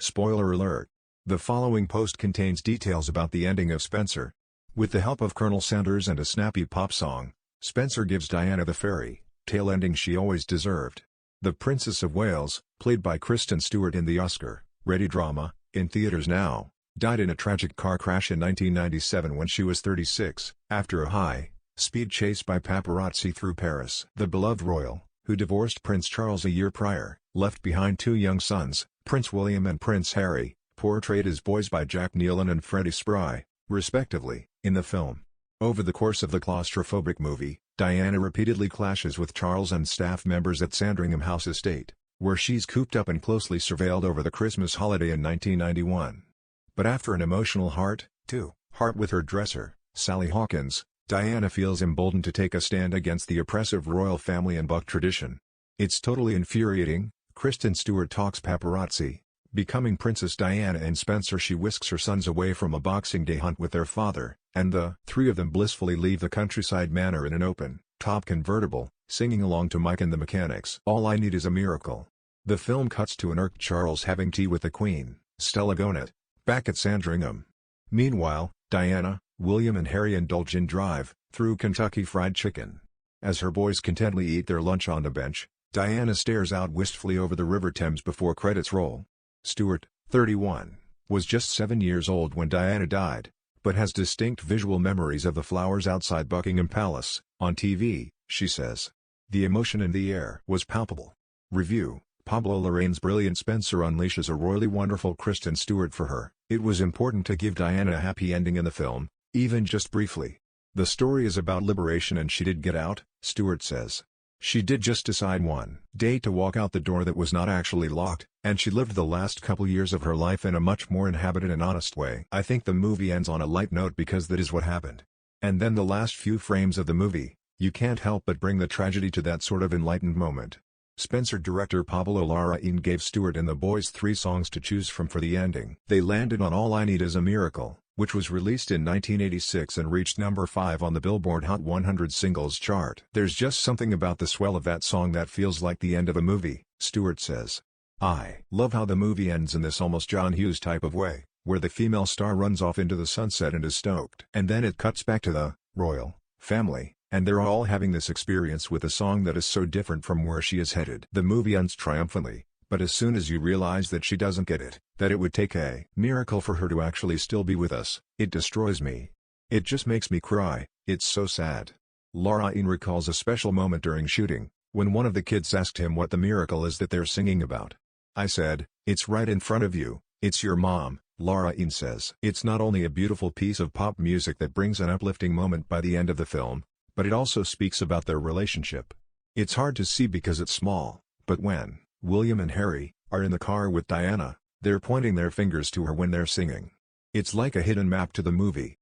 Spoiler alert. The following post contains details about the ending of Spencer. With the help of Colonel Sanders and a snappy pop song, Spencer gives Diana the fairy tale ending she always deserved. The Princess of Wales, played by Kristen Stewart in the Oscar-ready drama, in theaters now, died in a tragic car crash in 1997 when she was 36, after a high-speed chase by paparazzi through Paris. The beloved royal, who divorced Prince Charles a year prior, left behind two young sons, Prince William and Prince Harry, portrayed as boys by Jack Neelan and Freddie Spry, respectively, in the film. Over the course of the claustrophobic movie, Diana repeatedly clashes with Charles and staff members at Sandringham House Estate, where she's cooped up and closely surveilled over the Christmas holiday in 1991. But after an emotional heart-to-heart with her dresser, Sally Hawkins, Diana feels emboldened to take a stand against the oppressive royal family and buck tradition. "It's totally infuriating," Kristen Stewart talks paparazzi. Becoming Princess Diana and Spencer, she whisks her sons away from a Boxing Day hunt with their father, and the three of them blissfully leave the countryside manor in an open-top convertible, singing along to Mike and the Mechanics' "All I Need Is a Miracle." The film cuts to an irked Charles having tea with the Queen, Stella Gonnet, back at Sandringham. Meanwhile, Diana, William and Harry indulge in drive-through Kentucky Fried Chicken. As her boys contentedly eat their lunch on the bench, Diana stares out wistfully over the River Thames before credits roll. Stewart, 31, was just 7 years old when Diana died, but has distinct visual memories of the flowers outside Buckingham Palace. On TV, she says, "The emotion in the air was palpable." Review: Pablo Larraín's brilliant Spencer unleashes a royally wonderful Kristen Stewart for her. "It was important to give Diana a happy ending in the film, even just briefly. The story is about liberation and she did get out," Stewart says. "She did just decide one day to walk out the door that was not actually locked, and she lived the last couple years of her life in a much more inhabited and honest way. I think the movie ends on a light note because that is what happened. And then the last few frames of the movie, you can't help but bring the tragedy to that sort of enlightened moment." Spencer director Pablo Larraín gave Stewart and the boys 3 songs to choose from for the ending. They landed on "All I Need Is a Miracle," which was released in 1986 and reached number 5 on the Billboard Hot 100 singles chart. "There's just something about the swell of that song that feels like the end of a movie," Stewart says. "I love how the movie ends in this almost John Hughes type of way, where the female star runs off into the sunset and is stoked. And then it cuts back to the royal family, and they're all having this experience with a song that is so different from where she is headed. The movie ends triumphantly, but as soon as you realize that she doesn't get it, that it would take a miracle for her to actually still be with us, it destroys me. It just makes me cry, it's so sad." Larraín recalls a special moment during shooting, when one of the kids asked him what the miracle is that they're singing about. "I said, it's right in front of you, it's your mom," Larraín says. It's not only a beautiful piece of pop music that brings an uplifting moment by the end of the film, but it also speaks about their relationship. It's hard to see because it's small, but when William and Harry are in the car with Diana, they're pointing their fingers to her when they're singing. It's like a hidden map to the movie,